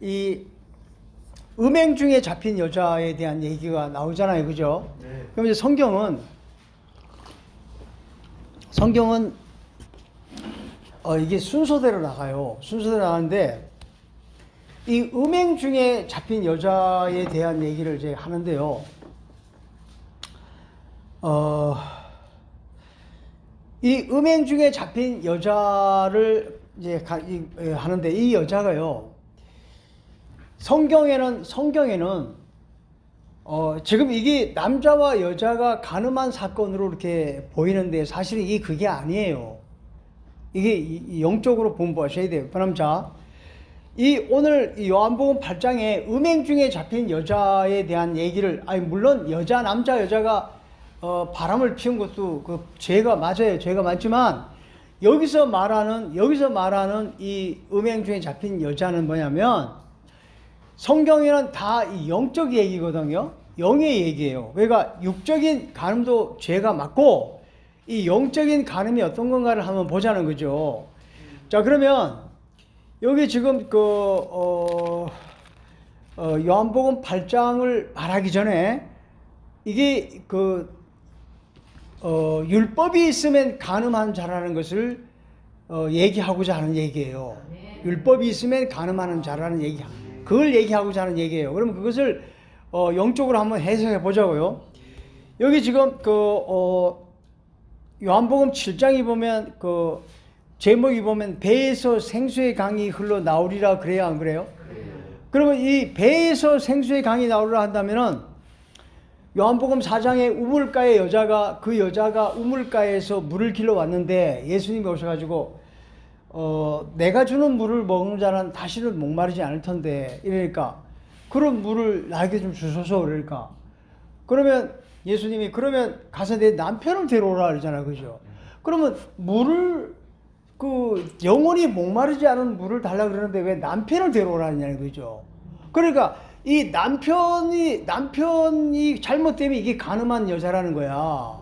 이 음행 중에 잡힌 여자에 대한 얘기가 나오잖아요, 그죠? 네. 그럼 이제 성경은 이게 순서대로 나가요. 순서대로 나가는데 이 음행 중에 잡힌 여자에 대한 얘기를 이제 하는데요. 이 음행 중에 잡힌 여자를 이제 하는데 이 여자가요. 성경에는 지금 이게 남자와 여자가 간음한 사건으로 이렇게 보이는데 사실은 이게 그게 아니에요. 이게 영적으로 공부하셔야 돼요. 그럼 자, 오늘 요한복음 8장에 음행 중에 잡힌 여자에 대한 얘기를, 물론 남자 여자가 바람을 피운 것도 그 죄가 맞아요. 죄가 맞지만 여기서 말하는 이 음행 중에 잡힌 여자는 뭐냐면 성경에는 다 이 영적 얘기거든요. 영의 얘기예요. 그러니까 육적인 간음도 죄가 맞고 이 영적인 간음이 어떤 건가를 한번 보자는 거죠. 자, 그러면 여기 지금 요한복음 8장을 말하기 전에 이게 율법이 있으면 간음한 자라는 것을 얘기하고자 하는 얘기예요. 율법이 있으면 간음하는 자라는 얘기, 그걸 얘기하고자 하는 얘기예요. 그럼 그것을 영적으로 한번 해석해 보자고요. 여기 지금 요한복음 7장이 보면 제목이 보면 배에서 생수의 강이 흘러 나오리라 그래요, 안 그래요? 그러면 이 배에서 생수의 강이 나오리라 한다면은 요한복음 4장에 우물가의 여자가 우물가에서 물을 길러 왔는데 예수님이 오셔가지고 내가 주는 물을 먹는 자는 다시는 목마르지 않을 텐데 이러니까 그런 물을 나에게 좀 주소서 그러니까 그러면 예수님이 그러면 가서 내 남편을 데려오라 그러잖아요, 그죠? 그러면 물을 영원히 목마르지 않은 물을 달라 그러는데 왜 남편을 데려오라 하냐는 거죠. 그러니까 이 남편이 잘못되면 이게 간음한 여자라는 거야.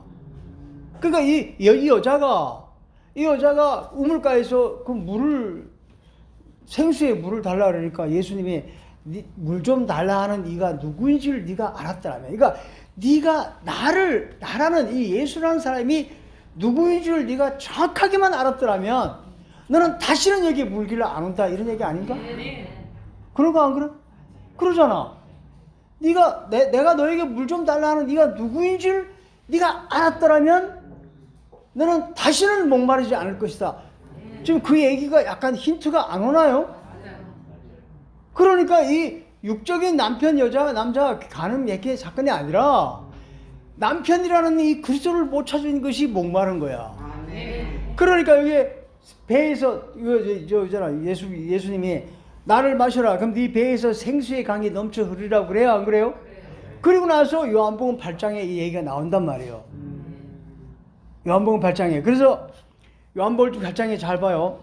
그러니까 이 여자가 우물가에서 생수의 물을 달라 그러니까 예수님이 물 좀 달라 하는 네가 누구인지를 네가 알았더라면. 그러니까 네가 나라는 이 예수라는 사람이 누구인지를 네가 정확하게만 알았더라면 너는 다시는 여기 물 길러 안 온다 이런 얘기 아닌가? 그런 거 안 그래? 그러잖아. 내가 너에게 물 좀 달라 하는 네가 누구인지를 네가 알았더라면 너는 다시는 목마르지 않을 것이다. 지금 그 얘기가 약간 힌트가 안 오나요? 그러니까 이 육적인 남자 간음 얘기 사건이 아니라 남편이라는 이 그리스도를 못 찾은 것이 목마른 거야. 그러니까 여기 배에서 예수님이 나를 마셔라. 그럼 네 배에서 생수의 강이 넘쳐 흐르라고 그래요, 안 그래요? 그리고 나서 요한복음 8장에 이 얘기가 나온단 말이에요. 요한복음 8장에. 그래서 요한복음 8장에 잘 봐요.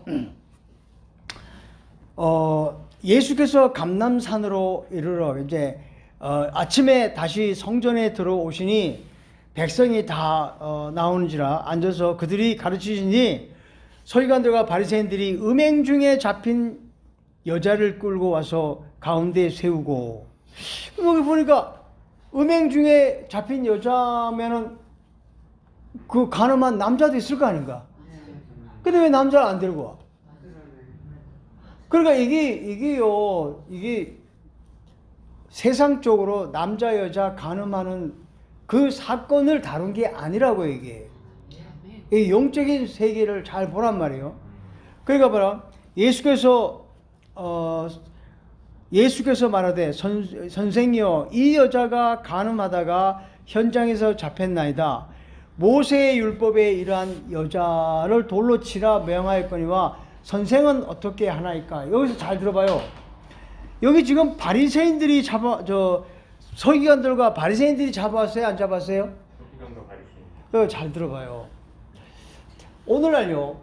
예수께서 감람산으로 이르러 이제 아침에 다시 성전에 들어오시니 백성이 다 나오는지라 앉아서 그들이 가르치시니 서기관들과 바리새인들이 음행 중에 잡힌 여자를 끌고 와서 가운데 세우고, 여기 보니까 음행 중에 잡힌 여자면은 그 간음한 남자도 있을 거 아닌가? 근데 왜 남자를 안 데리고 와? 그러니까 이게 세상적으로 남자 여자 간음하는 그 사건을 다룬 게 아니라고 이게. 이 영적인 세계를 잘 보란 말이에요. 그러니까 봐라. 예수께서 말하되 선생이여 이 여자가 간음하다가 현장에서 잡혔나이다. 모세의 율법에 이러한 여자를 돌로 치라 명하였거니와 선생은 어떻게 하나이까? 여기서 잘 들어봐요. 여기 지금 바리새인들이 서기관들과 바리새인들이 잡았어요, 안 잡았어요? 서기관과 바리새인. 잘 들어봐요. 오늘날요,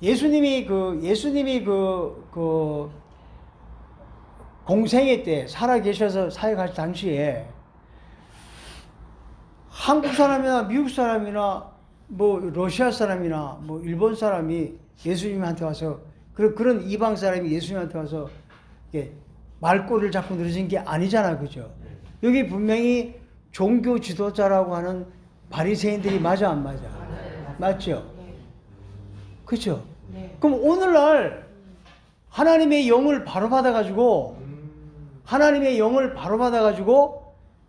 예수님이 공생애 때 살아계셔서 사역할 당시에 한국 사람이나 미국 사람이나 뭐 러시아 사람이나 뭐 일본 사람이 예수님한테 와서 그런 이방 사람이 예수님한테 와서 말꼬리를 잡고 늘어진 게 아니잖아, 그죠? 여기 분명히 종교 지도자라고 하는 바리새인들이 맞아, 안 맞아? 맞죠? 그죠? 그럼 오늘날 하나님의 영을 바로 받아가지고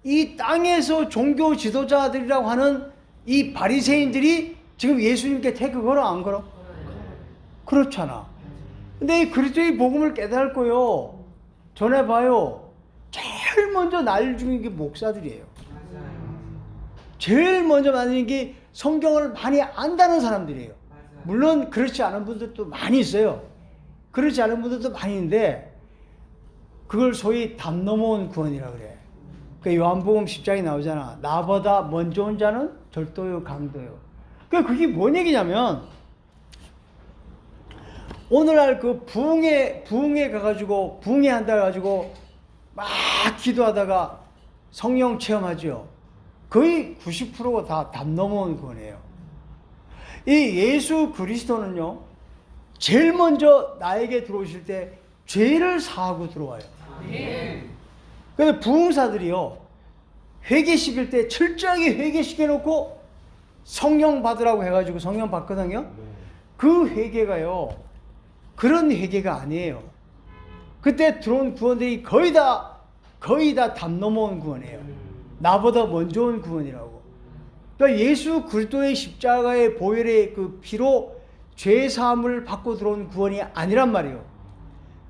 이 땅에서 종교 지도자들이라고 하는 이 바리새인들이 지금 예수님께 태그 걸어, 안 걸어? 그렇잖아. 근데 이 그리스도의 복음을 깨달고요, 전해봐요. 제일 먼저 날 죽인 게 목사들이에요. 제일 먼저 만드는 게 성경을 많이 안다는 사람들이에요. 물론 그렇지 않은 분들도 많이 있어요. 그렇지 않은 분들도 많이 있는데 그걸 소위 담 넘어온 구원이라고 그래. 그 요한복음 10장에 나오잖아. 나보다 먼저 온 자는 절도요 강도요. 그게 뭔 얘기냐면 오늘날 그 부흥회 가가지고 부흥회 가지고 막 기도하다가 성령 체험하죠. 거의 90%가 다 담 넘어온 구원이에요. 이 예수 그리스도는요, 제일 먼저 나에게 들어오실 때 죄를 사하고 들어와요. 근데 부흥사들이요, 회개시킬 때 철저하게 회개시켜놓고 성령 받으라고 해가지고 성령 받거든요. 그 회개가요, 그런 회개가 아니에요. 그때 들어온 구원들이 거의 다 담 넘어온 구원이에요. 나보다 먼저 온 구원이라고. 그러니까 예수 그리스도의 십자가의 보혈의 그 피로 죄 사함을 받고 들어온 구원이 아니란 말이에요.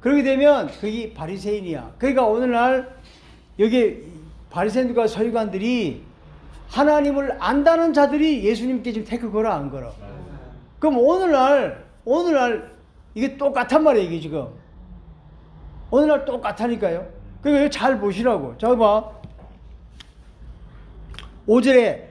그렇게 되면 그게 바리새인이야. 그러니까 오늘날 여기 바리새인들과 서기관들이 하나님을 안다는 자들이 예수님께 지금 태클 걸어, 안 걸어? 그럼 오늘날 이게 똑같단 말이에요, 이게 지금. 오늘날 똑같다니까요. 그러니까 잘 보시라고. 자, 봐. 5절에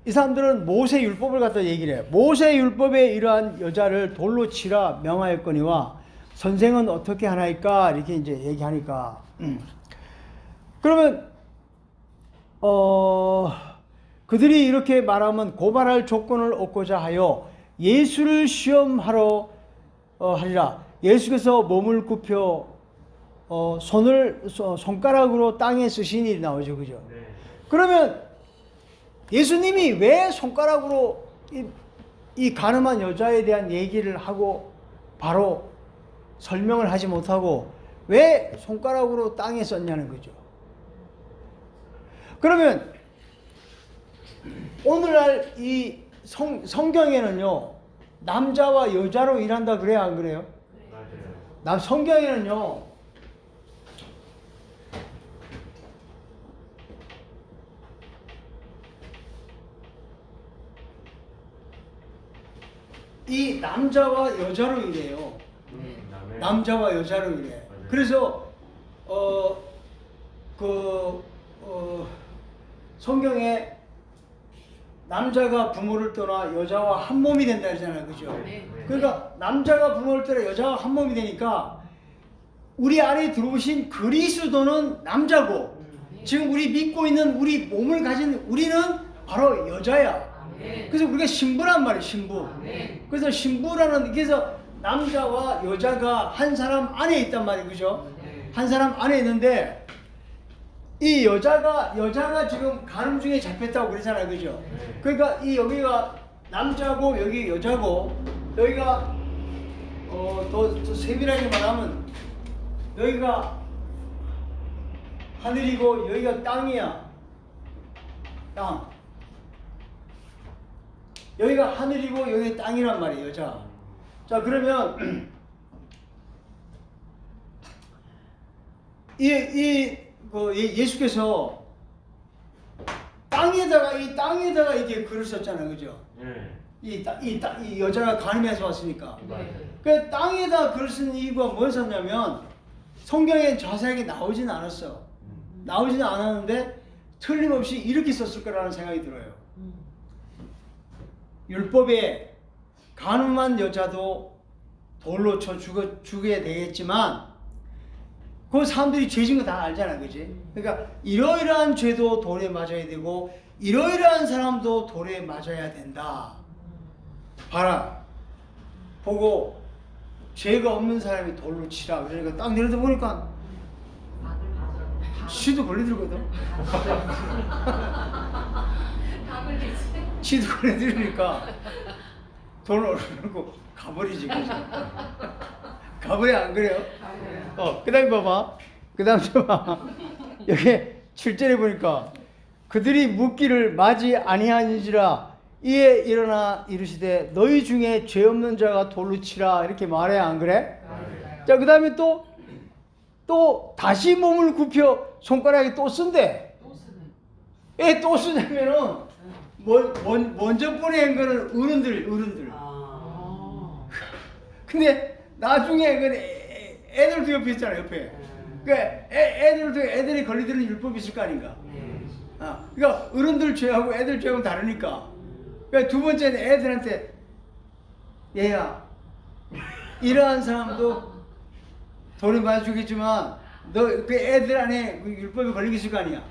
이 사람들은 모세 율법을 갖다 얘기를 해요. 모세 율법에 이러한 여자를 돌로 치라 명하였거니와 선생은 어떻게 하나이까? 이렇게 이제 얘기하니까. 그러면, 그들이 이렇게 말하면 고발할 조건을 얻고자 하여 예수를 시험하러 하리라. 예수께서 몸을 굽혀 손가락으로 땅에 쓰신 일이 나오죠, 그죠? 그러면 예수님이 왜 손가락으로 이 가늠한 여자에 대한 얘기를 하고 바로 설명을 하지 못하고 왜 손가락으로 땅에 썼냐는 거죠. 그러면 오늘날 이 성경에는요, 남자와 여자로 일한다 그래요, 안 그래요? 성경에는요, 이 남자와 여자로 일해요. 남자와 여자로 일해. 그래서 성경에 남자가 부모를 떠나 여자와 한 몸이 된다 그러잖아요, 그죠? 그러니까 남자가 부모를 떠나 여자와 한 몸이 되니까 우리 안에 들어오신 그리스도는 남자고 지금 우리 믿고 있는 우리 몸을 가진 우리는 바로 여자야. 그래서 우리가 신부란 말이에요, 신부. 그래서 신부라는, 그래서 남자와 여자가 한 사람 안에 있단 말이에요, 그죠? 한 사람 안에 있는데 이 여자가 지금 간음 중에 잡혔다고 그러잖아요, 그죠? 그러니까 이 여기가 남자고 여기 여자고 여기가 더 세밀하게 말하면 여기가 하늘이고 여기가 땅이야. 땅. 여기가 하늘이고 여기가 땅이란 말이에요, 여자. 자, 그러면 예수께서 땅에다가 이렇게 글을 썼잖아요, 그죠? 이 여자가 간음해서 왔으니까. 그 땅에다 글을 쓴 이유가 무엇이었냐면 성경에 자세하게 나오진 않았어. 나오지는 않았는데 틀림없이 이렇게 썼을 거라는 생각이 들어요. 율법에 간음한 여자도 돌로 쳐 죽여야 되겠지만 그 사람들이 죄진 거 다 알잖아, 그지? 그러니까 이러이러한 죄도 돌에 맞아야 되고 이러이러한 사람도 돌에 맞아야 된다. 봐라, 보고 죄가 없는 사람이 돌로 치라. 그러니까 딱 내려다 보니까 쥐도 걸리더거든. 다 걸리지. 쥐도 걸리더니까 돈을 얻어놓고 가버리지. 가버려 안 그래요? 그 다음에 봐봐. 그 다음에 봐. 여기 7절에 보니까 그들이 묻기를 맞이 아니하는지라 이에 일어나 이르시되 너희 중에 죄 없는 자가 돌로 치라 이렇게 말해 안 그래? 자, 그 다음에 또 다시 몸을 굽혀 손가락에 또 쓴대. 왜 또 쓰냐면은 먼저 보낸 거는 어른들. 근데 나중에 그 애들도 옆에 있잖아, 옆에. 그러니까 애들이 걸리들은 율법이 있을 거 아닌가. 그러니까 어른들 죄하고 애들 죄하고 다르니까. 그러니까 두 번째는 애들한테 얘야, 이러한 사람도 돈이 많이 주겠지만 너 그 애들 안에 그 율법이 걸리게 있을 거 아니야.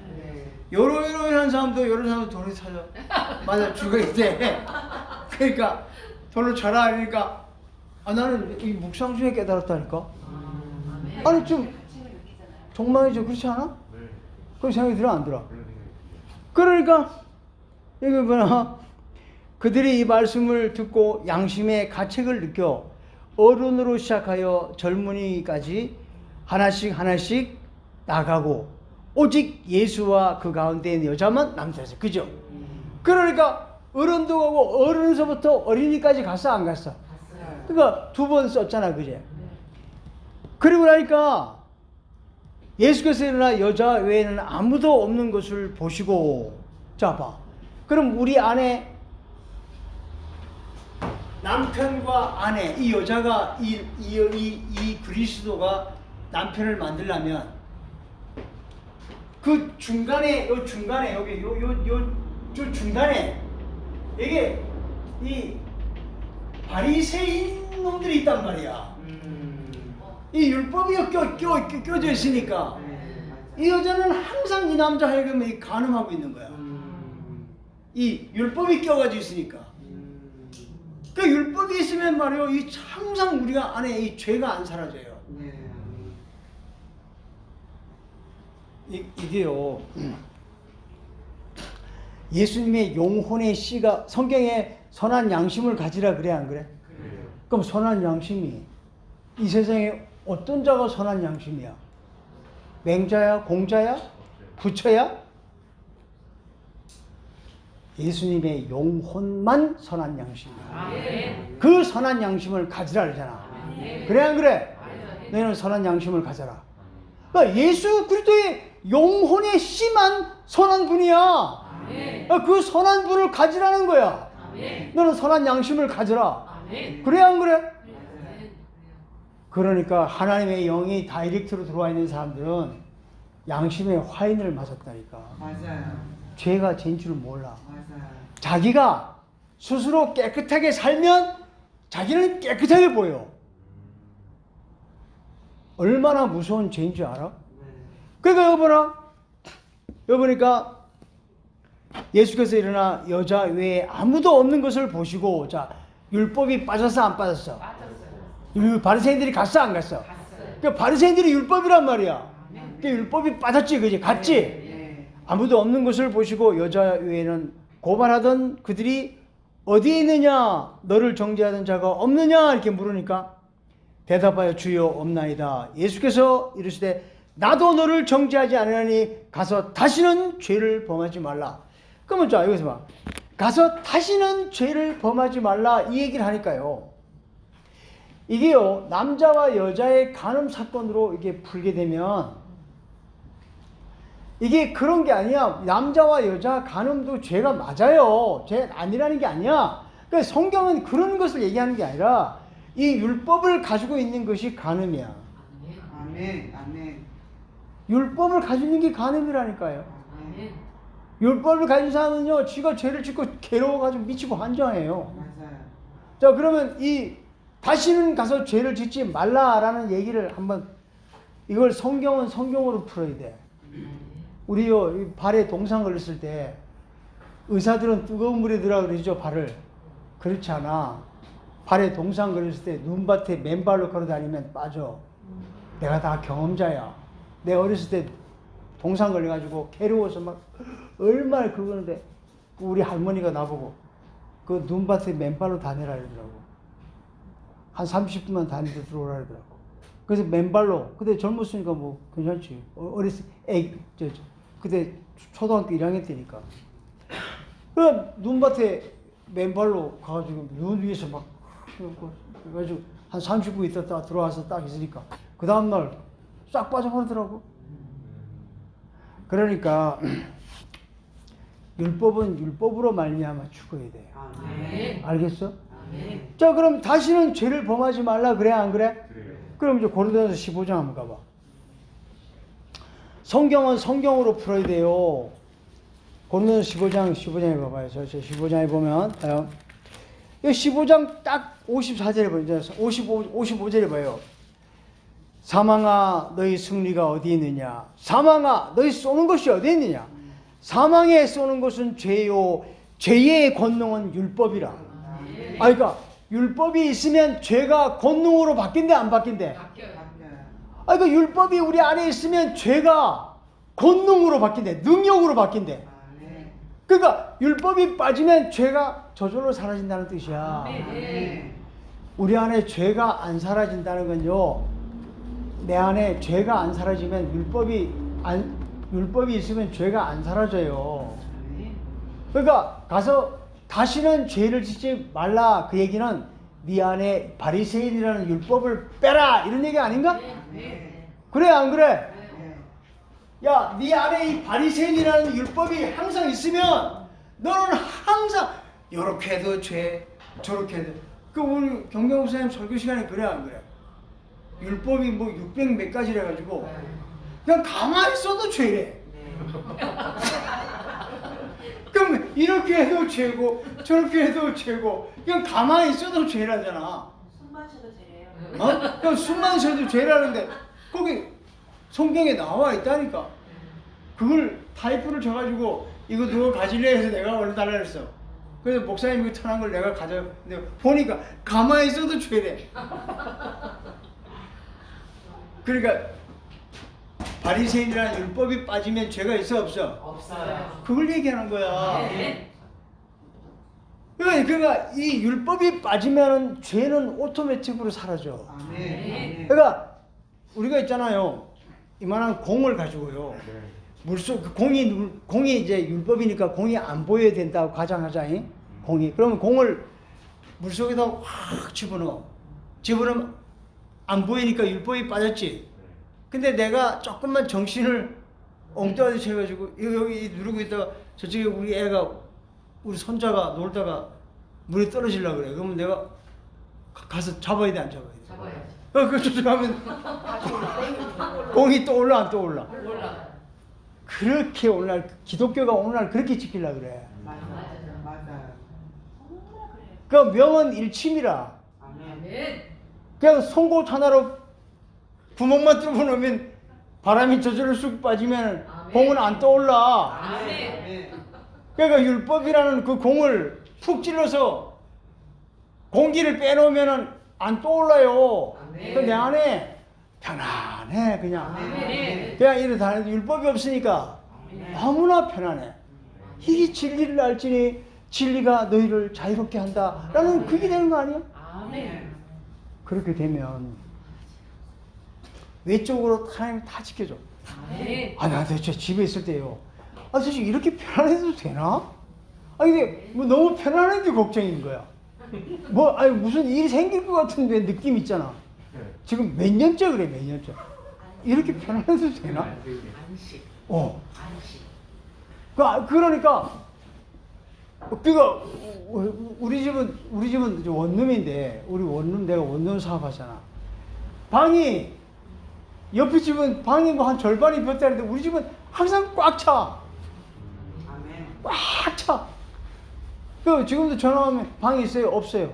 요런 사람도 요런 사람도 돈을 찾아 맞아 죽어야 돼. 그러니까 돈을 줘라. 그러니까 나는 이 묵상 중에 깨달았다니까. 아니 좀 정말이죠, 그렇지 않아? 그런 생각이 들어 안 들어? 그러니까 이거 뭐냐, 그들이 이 말씀을 듣고 양심의 가책을 느껴 어른으로 시작하여 젊은이까지 하나씩 나가고 오직 예수와 그 가운데 있는 여자만 남자였어요. 그죠? 그러니까 어른도 가고 어른에서부터 어린이까지 갔어 안 갔어? 그러니까 두 번 썼잖아, 그제? 그리고 나니까 예수께서 일어나 여자 외에는 아무도 없는 것을 보시고, 자 봐. 그럼 우리 안에 남편과 아내, 이 여자가 이 그리스도가 남편을 만들려면 그 중간에 여기 저 중간에 이게 이 바리새인 놈들이 있단 말이야. 이 율법이 껴져 있으니까 이 여자는 항상 이 남자 하여금에 간음하고 있는 거야. 이 율법이 껴가지고 있으니까. 그 율법이 있으면 말이요, 이 항상 우리가 안에 이 죄가 안 사라져요. 이게요, 예수님의 영혼의 씨가 성경에 선한 양심을 가지라 그래 안 그래? 그럼 선한 양심이 이 세상에 어떤 자가 선한 양심이야? 맹자야? 공자야? 부처야? 예수님의 영혼만 선한 양심이야. 그 선한 양심을 가지라 그러잖아. 그래 안 그래? 너희는 선한 양심을 가져라. 그러니까 예수 그리스도의 영혼의 씨만 선한 분이야. 그 선한 분을 가지라는 거야. 너는 선한 양심을 가져라. 그래 안 그래? 그러니까 하나님의 영이 다이렉트로 들어와 있는 사람들은 양심의 화인을 맞았다니까. 맞아요. 죄가 죄인 줄 몰라. 맞아요. 자기가 스스로 깨끗하게 살면 자기는 깨끗하게 보여. 얼마나 무서운 죄인 줄 알아? 그러니까 여보니까 예수께서 일어나 여자 외에 아무도 없는 것을 보시고, 자, 율법이 빠졌어 안 빠졌어? 바리새인들이 갔어 안 갔어? 그러니까 바리새인들이 율법이란 말이야. 그러니까 율법이 빠졌지, 그지? 갔지? 아무도 없는 것을 보시고 여자 외에는 고발하던 그들이 어디에 있느냐? 너를 정죄하던 자가 없느냐? 이렇게 물으니까 대답하여 주여 없나이다. 예수께서 이르시되 나도 너를 정죄하지 않으니 가서 다시는 죄를 범하지 말라. 그러면 자, 여기서 봐. 가서 다시는 죄를 범하지 말라 이 얘기를 하니까요, 이게요, 남자와 여자의 간음 사건으로 이게 풀게 되면 이게 그런 게 아니야. 남자와 여자 간음도 죄가 맞아요. 죄 아니라는 게 아니야. 그러니까 성경은 그런 것을 얘기하는 게 아니라 이 율법을 가지고 있는 것이 간음이야. 아멘. 아멘. 율법을 가지고 있는 게 간음이라니까요. 아멘. 율법을 가진 사람은요, 지가 죄를 짓고 괴로워가지고 미치고 환장해요. 맞아요. 자, 그러면 다시는 가서 죄를 짓지 말라라는 얘기를 한번, 이걸 성경은 성경으로 풀어야 돼. 우리요, 발에 동상 걸렸을 때 의사들은 뜨거운 물에 넣으라 그러죠, 발을. 그렇지 않아. 발에 동상 걸렸을 때 눈밭에 맨발로 걸어 다니면 빠져. 내가 다 경험자야. 내 어렸을 때 동상 걸려가지고 괴로워서 막 얼마나 그러는데 우리 할머니가 나보고 그 눈밭에 맨발로 다니라 그러더라고. 한 30분만 다니고 들어오라 그러더라고. 그래서 맨발로, 그때 젊었으니까 뭐 괜찮지. 그때 초등학교 1학년 때니까. 그럼 눈밭에 맨발로 가가지고 눈 위에서 막 그래가지고 한 30분 있다가 들어와서 딱 있으니까 그 다음날 싹 빠져버리더라고. 그러니까 율법은 율법으로 말미암아 죽어야 돼. 아멘. 알겠어? 아멘. 자, 그럼 다시는 죄를 범하지 말라 그래 안 그래? 그래요. 그럼 이제 고린도전서 15장 한번 가봐. 성경은 성경으로 풀어야 돼요. 고린도전서 15장에 봐봐요. 저 15장에 보면 이 15장 딱 54절에 보죠. 55절에 봐요. 사망아 너희 승리가 어디 있느냐? 사망아 너희 쏘는 것이 어디 있느냐? 사망에 쏘는 것은 죄요 죄의 권능은 율법이라. 그러니까 율법이 있으면 죄가 권능으로 바뀐대 안 바뀐대? 바뀌어요. 그러니까 율법이 우리 안에 있으면 죄가 권능으로 바뀐대. 능력으로 바뀐대. 아멘. 그러니까 율법이 빠지면 죄가 저절로 사라진다는 뜻이야. 아멘. 우리 안에 죄가 안 사라진다는 건요. 내 안에 죄가 안 사라지면 율법이 있으면 죄가 안 사라져요. 그러니까 가서 다시는 죄를 짓지 말라. 그 얘기는 네 안에 바리새인이라는 율법을 빼라 이런 얘기 아닌가? 그래 안 그래? 야, 네 안에 이 바리새인이라는 율법이 항상 있으면 너는 항상 이렇게 해도 죄, 저렇게 해도. 그 우리 경경 목사님 설교 시간에 그래 안 그래? 율법이 뭐 600 몇 가지래 가지고 그냥 가만히 있어도 죄래. 그럼 이렇게 해도 죄고 저렇게 해도 죄고 그냥 가만히 있어도 죄라잖아. 숨 마셔도 죄래요. 그럼 숨만 쉬어도 죄라는데 거기 성경에 나와 있다니까. 그걸 타이프를 쳐가지고 이거 누가 가질래 해서 내가 원래 달라 그랬어. 그래서 목사님이 전한 걸 내가 가져는데 보니까 가만히 있어도 죄래. 그러니까 바리새인이라는 율법이 빠지면 죄가 있어 없어? 없어요. 그걸 얘기하는 거야. 네. 그러니까 이 율법이 빠지면은 죄는 오토매틱으로 사라져. 아멘. 그러니까 우리가 있잖아요. 이만한 공을 가지고요. 네. 물속 그 공이 이제 율법이니까 공이 안 보여야 된다고 가정하자잉. 공이 그러면 공을 물속에다 확 집어넣으면 안 보이니까 율법이 빠졌지. 근데 내가 조금만 정신을 엉뚱하게 채워가지고 여기 누르고 있다가 저쪽에 우리 손자가 놀다가 물에 떨어지려고 그래. 그러면 내가 가서 잡아야 돼 안 잡아야 돼? 잡아야죠. 그 저쪽 가면 공이 떠올라 안 떠올라? 몰라. 그렇게 오늘날 기독교가 오늘날 그렇게 지키려고 그래. 맞아요. 그 명은 일침이라. 아멘. 그냥 송곳 하나로 구멍만 뚫고 놓으면 바람이 저절로 쑥 빠지면 아멘. 공은 안 떠올라. 아멘. 그러니까 율법이라는 그 공을 푹 찔러서 공기를 빼놓으면 안 떠올라요. 아멘. 그 내 안에 편안해 그냥. 아멘. 그냥 이래 다니는데 율법이 없으니까 너무나 편안해. 이게 진리를 알지니 진리가 너희를 자유롭게 한다라는 그게 되는 거 아니야? 아멘. 그렇게 되면 외적으로 하나님 다 지켜줘. 아멘. 나 대체 집에 있을 때요. 도대체 이렇게 편안해도 되나? 이게 뭐 너무 편안한 게 걱정인 거야. 무슨 일이 생길 것 같은데 느낌 있잖아. 네. 지금 몇 년째 그래, 몇 년째. 이렇게 편안해도 되나? 안식. 안식. 그러니까 우리 집은 이제 원룸인데 내가 원룸 사업하잖아. 방이 옆에 집은 방이 뭐 한 절반이 비었다는데 우리 집은 항상 꽉 차. 아멘. 꽉 차. 지금도 전화하면 방이 있어요? 없어요?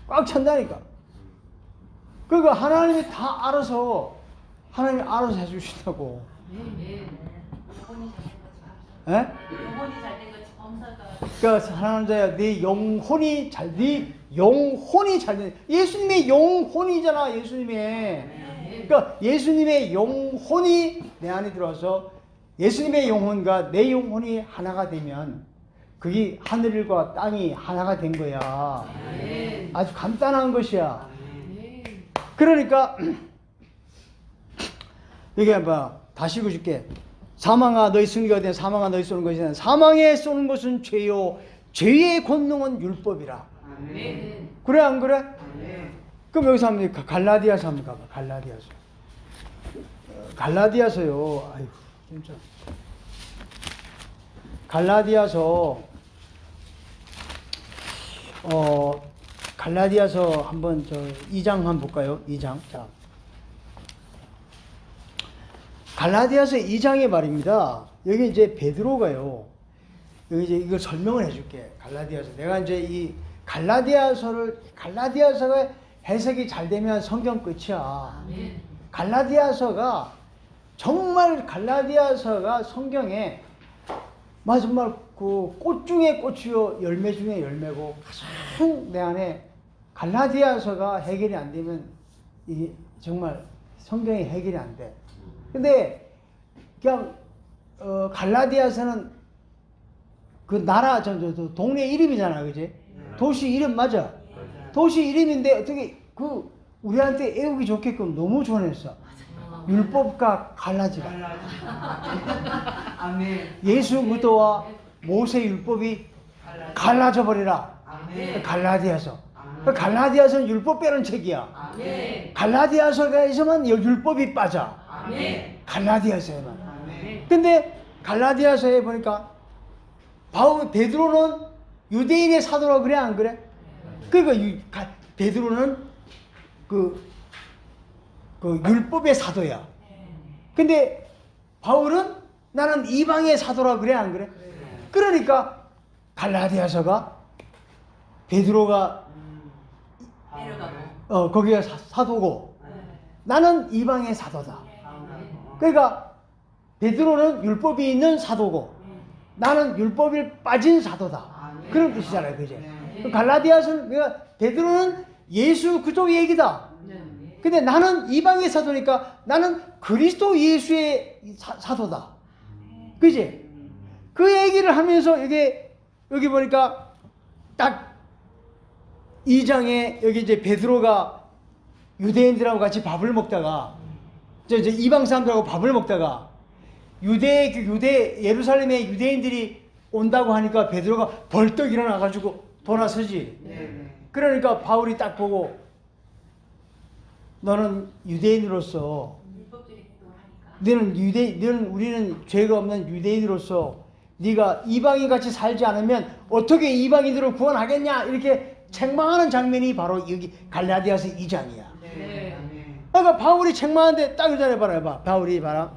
꽉 찬다니까. 그러니까 하나님이 해주신다고. 예? 영혼이 잘된 거지 범사가. 그러니까 하나님 자야 네 영혼이 잘 된. 예수님의 영혼이잖아. 예수님의. 그러니까 예수님의 영혼이 내 안에 들어와서 예수님의 영혼과 내 영혼이 하나가 되면 그게 하늘과 땅이 하나가 된 거야. 아주 간단한 것이야. 그러니까 여기 봐, 다시 읽어줄게. 사망아 너희 승리가 된 사망아 너희 쏘는 것이 아니라 사망에 쏘는 것은 죄요 죄의 권능은 율법이라. 그래 안 그래? 그럼 여기서 한번 갈라디아서 한번 가봐. 갈라디아서요. 아이고 진짜. 갈라디아서 갈라디아서 한번 2장 한번 볼까요? 2장. 자. 갈라디아서 2장의 말입니다. 여기 이제 베드로가요. 여기 이제 이걸 설명을 해줄게. 갈라디아서. 내가 이제 이 갈라디아서가 해석이 잘 되면 성경 끝이야. 갈라디아서가 성경에 정말 그 꽃 중에 꽃이요 열매 중에 열매고 가장 내 안에 갈라디아서가 해결이 안 되면 이 정말 성경이 해결이 안 돼. 근데 그냥 갈라디아서는 그 나라 동네 이름이잖아, 그지? 도시 이름 맞아. 도시 이름인데 어떻게 그 우리한테 애우기 좋게끔 너무 전했어. 율법과 갈라지라. 아멘. 예수 그리스도와 모세 율법이 갈라져 버리라. 아멘. 갈라디아서. 갈라디아서는 율법 빼는 책이야. 아멘. 갈라디아서에서만 율법이 빠져. 아멘. 갈라디아서에만. 아멘. 근데 갈라디아서에 보니까 베드로는 유대인의 사도라 그래 안 그래? 그러니까 베드로는 그 율법의 사도야. 근데 바울은 나는 이방의 사도라 그래 안 그래? 그러니까 갈라디아서가 베드로가 내려가고. 거기가 사도고 나는 이방의 사도다. 그러니까 베드로는 율법이 있는 사도고 나는 율법이 빠진 사도다. 그런 뜻이잖아요, 그제? 갈라디아서는 베드로는 예수 그쪽 얘기다. 근데 나는 이방의 사도니까 나는 그리스도 예수의 사도다. 그지? 그 얘기를 하면서 여기 보니까 딱 2장에 여기 이제 베드로가 유대인들하고 같이 밥을 먹다가 이제 이방 사람들하고 밥을 먹다가 예루살렘에 유대인들이 온다고 하니까 베드로가 벌떡 일어나가지고 돌아서지. 그러니까 바울이 딱 보고 너는 유대인으로서 우리는 죄가 없는 유대인으로서 네가 이방인 같이 살지 않으면 어떻게 이방인들을 구원하겠냐 이렇게 책망하는 장면이 바로 여기 갈라디아서 2장이야. 그러니까 바울이 책망하는데 딱 의자를 봐라. 바울이 봐라.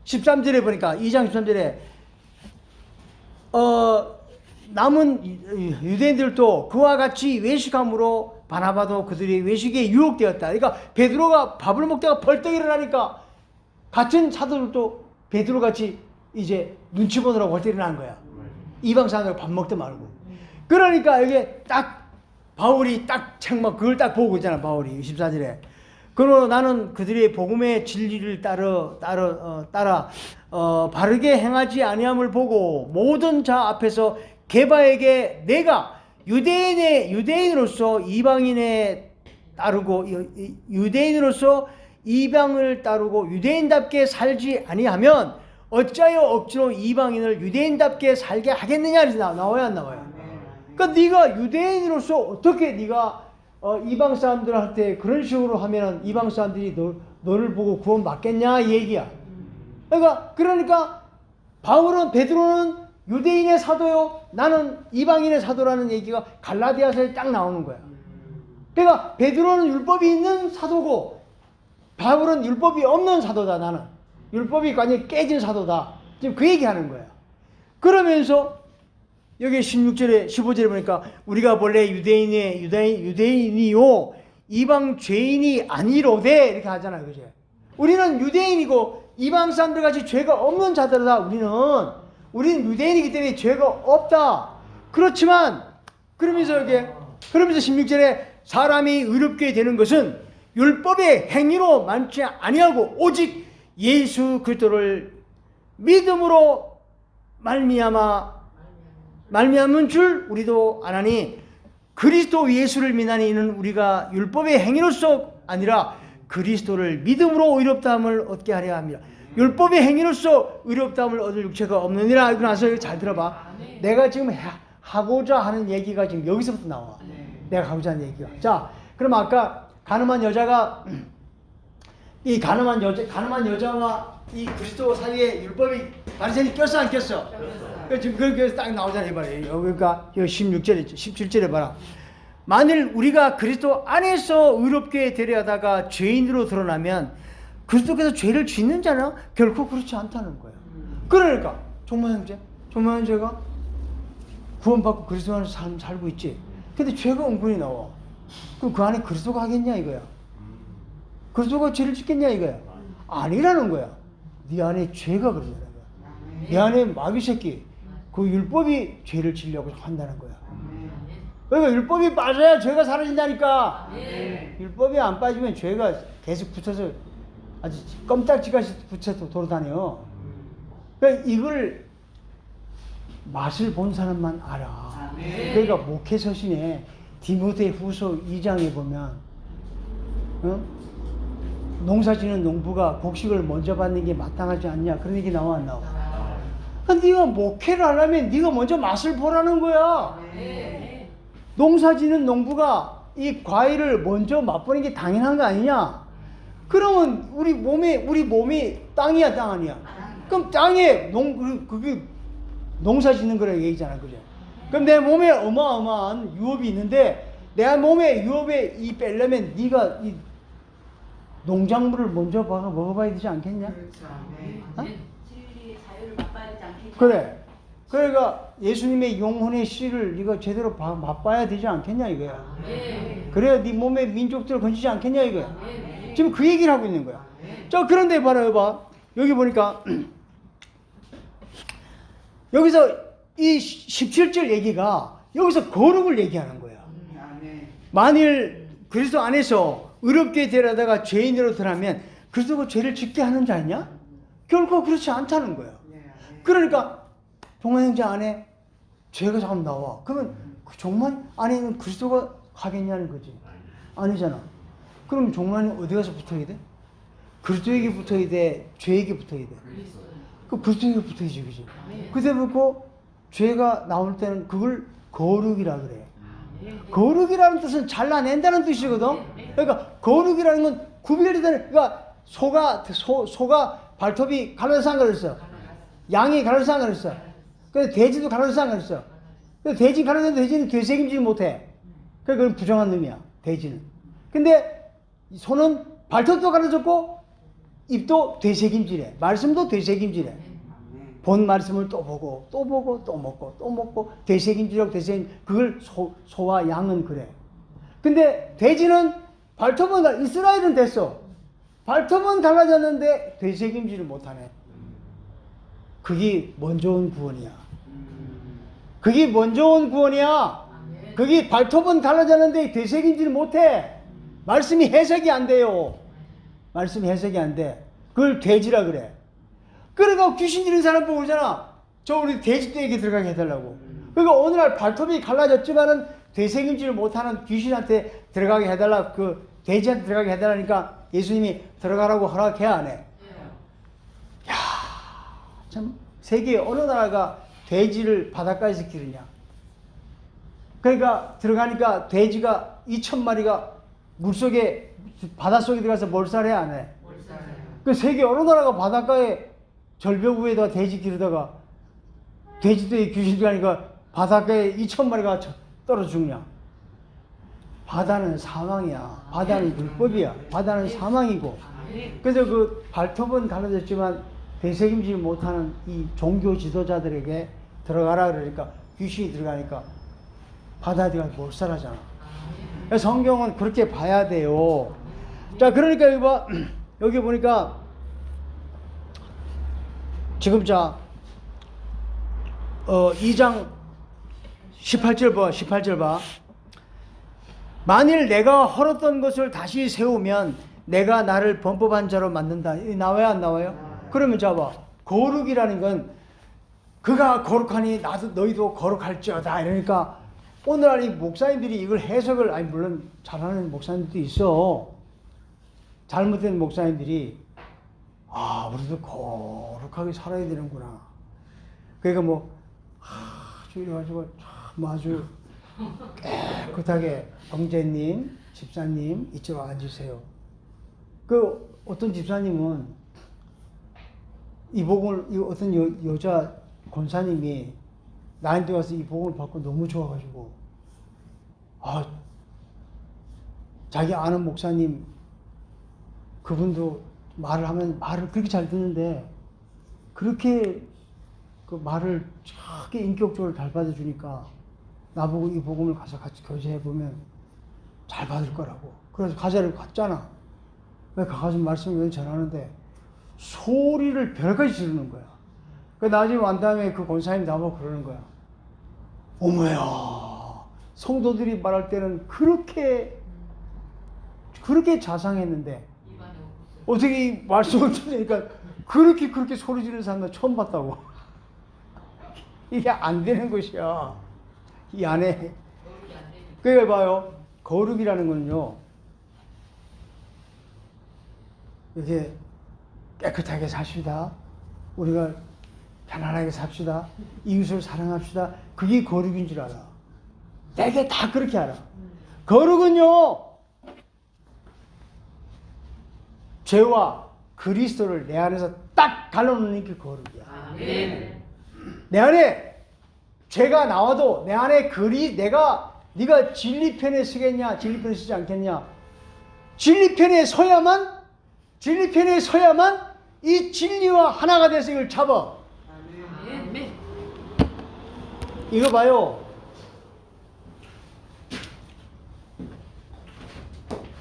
13절에 보니까 2장 13절에 남은 유대인들도 그와 같이 외식함으로 바나바도 그들이 외식에 유혹되었다. 그러니까 베드로가 밥을 먹다가 벌떡 일어나니까 같은 사도들도 베드로같이 이제 눈치 보느라고 벌떡 일어난 거야. 이방 사람들 밥 먹다 말고. 그러니까 이게 딱 바울이 딱 책망 그걸 딱 보고 있잖아. 바울이 14절에 그러나 나는 그들의 복음의 진리를 따라 바르게 행하지 아니함을 보고 모든 자 앞에서 게바에게 내가 유대인으로서 이방인에 따르고 유대인으로서 이방을 따르고 유대인답게 살지 아니하면 어찌하여 억지로 이방인을 유대인답게 살게 하겠느냐 나와야 안 나와요? 그러니까 네가 유대인으로서 어떻게 네가 이방 사람들한테 그런 식으로 하면 이방 사람들이 너를 보고 구원 받겠냐 이 얘기야. 그러니까 베드로는 유대인의 사도요 나는 이방인의 사도라는 얘기가 갈라디아서에 딱 나오는 거야. 그러니까 베드로는 율법이 있는 사도고 바울은 율법이 없는 사도다. 나는 율법이 완전히 깨진 사도다. 지금 그 얘기하는 거야. 그러면서 여기 16절에 15절에 보니까 우리가 본래 유대인이요 이방 죄인이 아니로되 이렇게 하잖아요. 그죠? 우리는 유대인이고 이방 사람들 같이 죄가 없는 자들이다. 우리는 유대인이기 때문에 죄가 없다. 그렇지만 그러면서 16절에 사람이 의롭게 되는 것은 율법의 행위로 많지 아니하고 오직 예수 그리스도를 믿음으로 말미암은 줄 우리도 아나니 그리스도 예수를 믿나니 이는 우리가 율법의 행위로서 아니라 그리스도를 믿음으로 의롭다함을 얻게 하려 합니다. 율법의 행위로서 의롭다함을 얻을 육체가 없느니라. 알고 나서 잘 들어봐. 내가 지금 하고자 하는 얘기가 지금 여기서부터 나와. 내가 하고자 하는 얘기가. 자, 그럼 아까 가늠한 여자가 이 가늠한 여자와 이 그리스도 사이에 율법이 바리새인이 꼈어 안 꼈어? 지금 그렇게 딱 나오잖아. 이봐요. 그러니까 16절에 17절에 봐라. 만일 우리가 그리스도 안에서 의롭게 되려 하다가 죄인으로 드러나면 그리스도께서 죄를 짓는 자는 결코 그렇지 않다는 거예요. 그러니까 종말 형제가 구원받고 그리스도 안에서 살고 있지. 근데 죄가 은근히 나와. 그럼 그 안에 그리스도가 하겠냐 이거야. 그리스도가 죄를 짓겠냐 이거야. 아니라는 거야. 네 안에 죄가 그러는 거야. 네 안에 마귀 새끼 그 율법이 죄를 지려고 한다는 거야. 그러니까 율법이 빠져야 죄가 사라진다니까. 율법이 안 빠지면 죄가 계속 붙어서 아주 껌딱지같이 붙여서 돌아다녀. 그러니까 이걸 맛을 본 사람만 알아. 그러니까 목회 서신에 디모데 후서 2장에 보면 농사지는 농부가 곡식을 먼저 받는 게 마땅하지 않냐 그런 얘기 나와 안 나와? 네가 목회를 하려면 네가 먼저 맛을 보라는 거야. 농사지는 농부가 이 과일을 먼저 맛보는 게 당연한 거 아니냐? 그러면 우리 몸이 땅이야 땅 아니야? 그럼 땅에 그게 농사짓는 거라 얘기잖아, 그죠? 그럼 내 몸에 어마어마한 유업이 있는데 내 몸에 유업에 이 빼려면 네가 이 농작물을 먼저 먹어봐야 되지 않겠냐? 그렇죠. 어? 진리의 자유를 맛봐야 되지 않겠냐? 그래. 그러니까 예수님의 영혼의 씨를 네가 제대로 맛봐야 되지 않겠냐 이거야. 그래야 네 몸의 민족들을 건지지 않겠냐 이거야. 지금 그 얘기를 하고 있는 거야. 자, 그런데 봐라. 여기 보니까 여기서 이 17절 얘기가 여기서 거룩을 얘기하는 거야. 만일 그리스도 안에서 의롭게 되려다가 죄인으로 들어가면 그리스도가 죄를 짓게 하는 자냐? 결코 그렇지 않다는 거야. 그러니까 종말형제 안에 죄가 자꾸 나와. 그러면 그 종말 안에는 그리스도가 하겠냐는 거지. 아니잖아. 그럼 종말은 어디 가서 붙어야 돼? 그리스도에게 붙어야 돼? 죄에게 붙어야 돼? 그 그리스도에게 붙어야지, 그지? 그때 붙고 죄가 나올 때는 그걸 거룩이라 그래. 거룩이라는 뜻은 잘라낸다는 뜻이거든. 그러니까 거룩이라는 건 구별되는. 그러니까 소가 발톱이 갈라서 안 갈랐어. 양이 갈라서 안 갈랐어. 근데 돼지도 갈라서 안 갈랐어. 근데 돼지 갈라서 돼지는 되새김질 못해. 그러니까 그건 부정한 놈이야. 돼지는. 근데 소는 발톱도 갈라졌고 입도 되새김질해. 말씀도 되새김질해. 본 말씀을 또 보고 또 보고 또 먹고 또 먹고 되새김질하고 그걸 소와 양은 그래. 근데 돼지는 발톱은 이스라엘은 됐어. 발톱은 달라졌는데 되새김질을 못하네. 그게 먼저 온 구원이야. 그게 먼저 온 구원이야. 그게 발톱은 달라졌는데 되새김질을 못해. 말씀이 해석이 안 돼요. 말씀이 해석이 안 돼. 그걸 돼지라 그래. 그러니까 귀신 들린 사람 보고 그러잖아. 저 우리 돼지떼에게 들어가게 해달라고. 그러니까 오늘날 발톱이 갈라졌지만은 되새김질을 못하는 귀신한테 들어가게 해달라. 그 돼지한테 들어가게 해달라니까 예수님이 들어가라고 허락해야 안 해. 야, 참 세계 어느 나라가 돼지를 바닷가에서 기르냐. 그러니까 들어가니까 돼지가 2,000마리가 물속에 바닷속에 들어가서 몰살해 안 해. 그 세계 어느 나라가 바닷가에 절벽 위에다가 돼지 기르다가 돼지들이 귀신 들어가니까 바닷가에 2,000마리가 떨어 죽냐. 바다는 사망이야. 바다는 율법이야. 바다는 사망이고. 그래서 그 발톱은 갈라졌지만 되새김질 못하는 이 종교 지도자들에게 들어가라 그러니까 귀신이 들어가니까 바다에 들어가서 몰살하잖아. 성경은 그렇게 봐야 돼요. 자, 그러니까 여기 보니까 지금 2장 18절 봐. 만일 내가 헐었던 것을 다시 세우면 내가 나를 범법한 자로 만든다. 이 나와요, 안 나와요? 그러면 잡아. 거룩이라는 건 그가 거룩하니 나도 너희도 거룩할지어다. 이러니까 오늘날 이 목사님들이 이걸 해석을, 아니 물론 잘하는 목사님들도 있어. 잘못된 목사님들이 우리도 거룩하게 살아야 되는구나. 그러니까 뭐 아주 이래가지고 참 아주 깨끗하게 형제님, 집사님 이쪽으로 앉으세요. 그 어떤 집사님은 이 복음을, 이 어떤 여자 권사님이 나한테 와서 이 복음을 받고 너무 좋아가지고 자기 아는 목사님 그분도 말을 하면 말을 그렇게 잘 듣는데 그렇게 그 말을 저렇게 인격적으로 잘 받아주니까 나보고 이 복음을 가서 같이 교제해보면 잘 받을 거라고. 그래서 가자를 갔잖아. 가서 말씀을 전하는데 소리를 별까지 지르는 거야. 나중에 완 다음에 그 권사님 나보고 그러는 거야. 어머야, 성도들이 말할 때는 그렇게 자상했는데 어떻게 이 말씀을 들으니까 그렇게 소리 지르는 사람은 처음 봤다고. 이게 안 되는 것이야. 이 안에. 그러니까 봐요. 거룩이라는 건요. 이렇게 깨끗하게 삽시다. 우리가 편안하게 삽시다. 이웃을 사랑합시다. 그게 거룩인 줄 알아. 되게 다 그렇게 알아. 거룩은요. 죄와 그리스도를 내 안에서 딱 갈라놓는 게 거룩이야. 아멘. 내 안에 죄가 나와도 내 안에 네가 진리편에 서겠냐, 진리편에 서지 않겠냐. 진리편에 서야만 이 진리와 하나가 돼서 이걸 잡아. 아멘. 이거 봐요.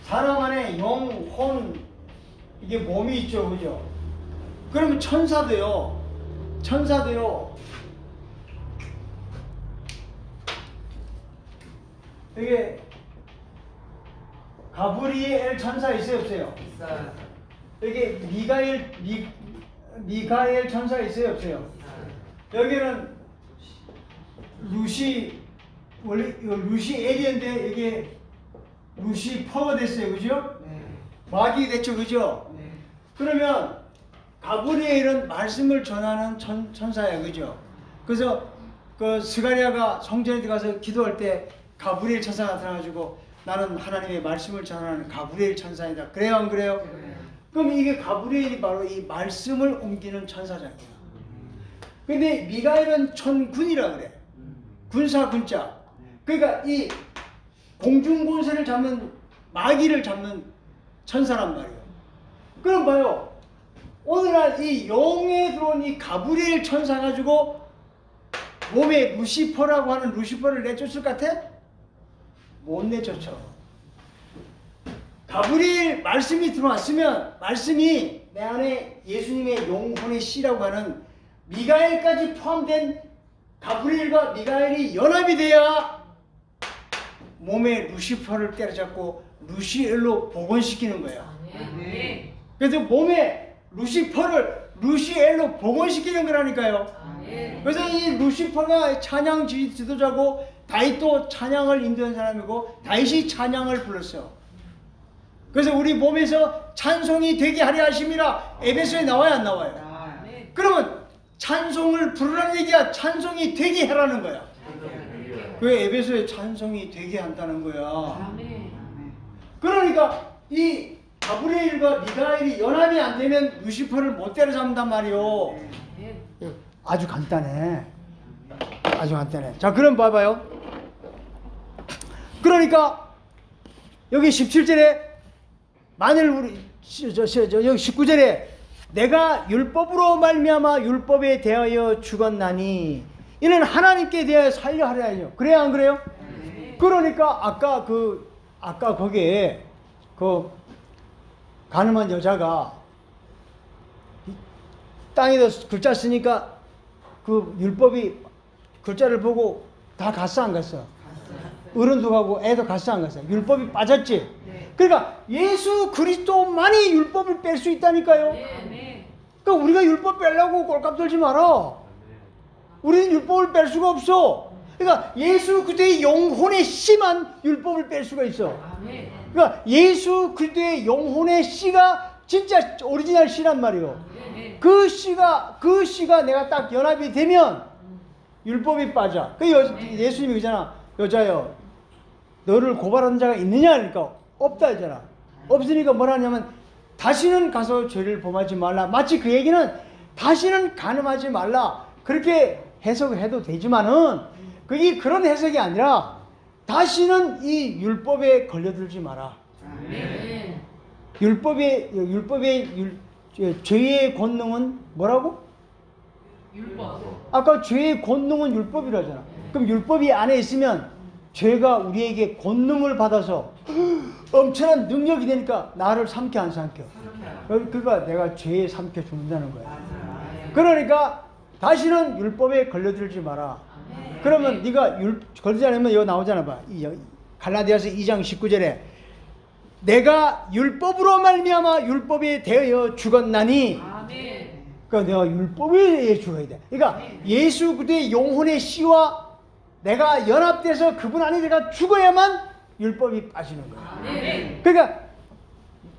사람 안에 영, 혼, 이게 몸이 있죠, 그죠? 그러면 천사도요. 이게 가브리엘 천사 있어요, 없어요? 있어요. 여기 미가엘 천사 있어요, 없어요? 여기는 원래 이거 루시엘이었는데 이게 루시퍼가 됐어요, 그죠? 네. 마귀 됐죠, 그죠? 네. 그러면 가브리엘은 말씀을 전하는 천사야, 그죠? 그래서 그 스가랴가 성전에 들어가서 기도할 때 가브리엘 천사가 나타나가지고 나는 하나님의 말씀을 전하는 가브리엘 천사이다. 그래요, 안 그래요? 네. 그럼 이게 가브리엘이 바로 이 말씀을 옮기는 천사장이야. 근데 미가엘은 천군이라 그래. 군사. 그러니까 이 공중권세를 잡는 마귀를 잡는 천사란 말이에요. 그럼 봐요. 오늘날 이 영에 들어온 이 가브리엘 천사 가지고 몸에 루시퍼라고 하는 루시퍼를 내쫓을 것 같아? 못 내쫓아. 가브리엘 말씀이 들어왔으면 말씀이 내 안에 예수님의 영혼의 씨라고 하는 미가엘까지 포함된 가브리엘과 미가엘이 연합이 돼야 몸에 루시퍼를 때려잡고 루시엘로 복원시키는 거야. 아멘. 그래서 몸에 루시퍼를 루시엘로 복원시키는 거라니까요. 아멘. 그래서 이 루시퍼가 찬양 지도자고 다윗도 찬양을 인도한 사람이고 다윗이 찬양을 불렀어. 그래서 우리 몸에서 찬송이 되게 하려 하심이라 에베소에 나와요, 안 나와요? 아멘. 그러면 찬송을 부르라는 얘기야. 찬송이 되게 하라는 거야. 그 에베소에 찬송이 되게 한다는 거야. 아멘. 그러니까 이 가브리엘과 미가엘이 연합이 안 되면 루시퍼를 못 때려잡는단 말이요. 아주 간단해. 자, 그럼 봐봐요. 그러니까 여기 17절에 만일 우리 여기 19절에 내가 율법으로 말미암아 율법에 대하여 죽었나니 이는 하나님께 대하여 살려 하려요. 그래요, 안 그래요? 그러니까 아까 거기에 그 가늠한 여자가 땅에다 글자 쓰니까 그 율법이 글자를 보고 다 갔어, 안 갔어? 어른도 가고 애도 갔어 안 갔어? 율법이 빠졌지. 네. 그러니까 예수 그리스도만이 율법을 뺄 수 있다니까요. 네. 그러니까 우리가 율법 빼려고 꼴값 들지 마라. 우리는 율법을 뺄 수가 없어. 그러니까 예수 그리스도의 영혼의 씨만 율법을 뺄 수가 있어. 아멘. 그러니까 예수 그리스도의 영혼의 씨가 진짜 오리지널 씨란 말이에요. 네. 그 씨가 내가 딱 연합이 되면 율법이 빠져. 예수님이 그러잖아. 여자여, 너를 고발하는 자가 있느냐? 그러니까 없다 했잖아. 없으니까 뭐라 하냐면 다시는 가서 죄를 범하지 말라. 마치 그 얘기는 다시는 간음하지 말라. 그렇게 해석을 해도 되지만은 그게 그런 해석이 아니라 다시는 이 율법에 걸려들지 마라. 네. 율법의 죄의 권능은 뭐라고? 율법. 아까 죄의 권능은 율법이라잖아. 그럼 율법이 안에 있으면 죄가 우리에게 권능을 받아서 엄청난 능력이 되니까 나를 삼켜 안 삼켜? 그러니까 내가 죄에 삼켜 죽는다는 거야. 그러니까 다시는 율법에 걸려들지 마라. 그러면 네가 걸리지 않으면 이거 나오잖아 봐. 갈라디아서 2장 19절에 내가 율법으로 말미암아 율법에 대하여 죽었나니. 아멘. 그러니까 내가 율법에 대해 죽어야 돼. 그러니까 예수 그리스도의 영혼의 씨와 내가 연합돼서 그분 안에 내가 죽어야만 율법이 빠지는 거야. 네. 그러니까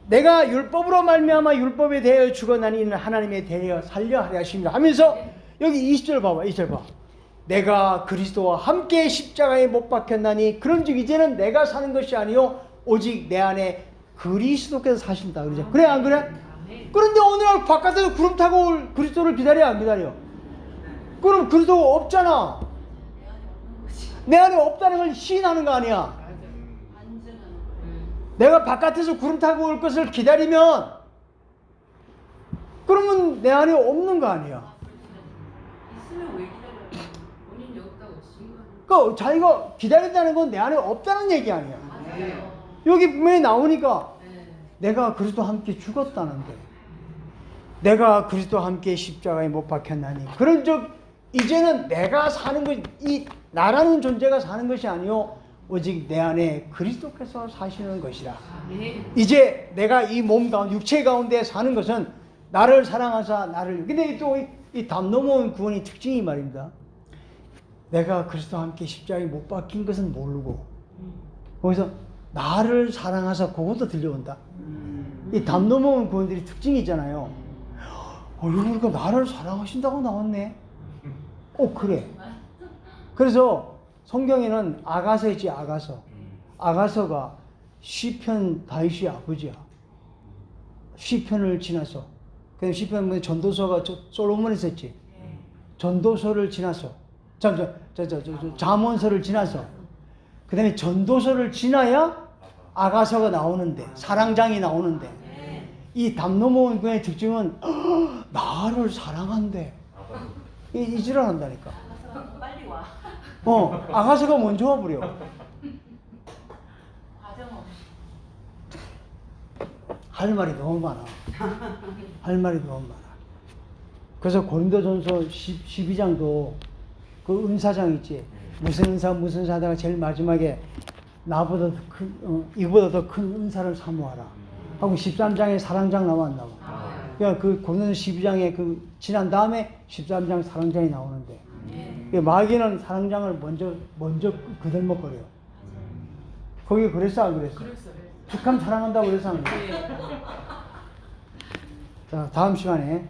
내가 율법으로 말미암아 율법에 대하여 죽었나니 이는 하나님에 대하여 살려 하려 하십니다 하면서 여기 20절 봐봐. 20절 봐. 내가 그리스도와 함께 십자가에 못 박혔나니 그런즉 이제는 내가 사는 것이 아니요 오직 내 안에 그리스도께서 사신다. 그러죠. 그래 안 그래? 그런데 오늘날 바깥에서 구름 타고 올 그리스도를 기다려 안 기다려? 그럼 그리스도가 없잖아. 내 안에 없다는 걸 시인하는 거 아니야. 내가 바깥에서 구름 타고 올 것을 기다리면 그러면 내 안에 없는 거 아니야. 있으면 왜 기다려요? 본인이 없다고 지금. 그러니까 자기가 기다린다는 건 내 안에 없다는 얘기 아니야. 맞아요. 여기 분명히 나오니까 네. 내가 그리스도와 함께 죽었다는데 내가 그리스도와 함께 십자가에 못 박혔나니 그런즉 이제는 내가 사는 것, 이 나라는 존재가 사는 것이 아니요 오직 내 안에 그리스도께서 사시는 것이라. 아멘. 이제 내가 이 몸 가운데 육체 가운데 사는 것은 나를 사랑하사 나를. 근데 또 이 담 넘어온 구원의 특징이 말입니다. 내가 그리스도와 함께 십자가에 못 박힌 것은 모르고 거기서 나를 사랑하사 그것도 들려온다. 이 담 넘어온 구원들이 특징이 있잖아요. 우리가 나를 사랑하신다고 나왔네. 그래. 그래서 성경에는 아가서 있지, 아가서. 아가서가 시편 다윗의 아버지야. 시편을 지나서. 그 시편 전도서가 솔로몬이 썼지. 전도서를 지나서. 잠언서를 지나서. 그 다음에 전도서를 지나야 아가서가 나오는데, 사랑장이 나오는데, 이 담 넘어온 그의 특징은 나를 사랑한대. 이 지랄 한다니까. 빨리 와. 아가서가 먼저 와버려. 과정 없이. 할 말이 너무 많아. 할 말이 너무 많아. 그래서 고린도전서 12장도 그 은사장 있지. 무슨 은사 하다가 제일 마지막에 나보다 더 큰, 이보다 더 큰 은사를 사모하라. 하고 13장에 사랑장 나와 안 나와. 그러니까 그 고린도전서 12장에 그 지난 다음에 13장 사랑장이 나오는데 마귀는 사랑장을 먼저 그들먹거려. 거기 그랬어 안 그랬어? 북한 사랑한다고 그랬어 안 그랬어? 자, 다음 시간에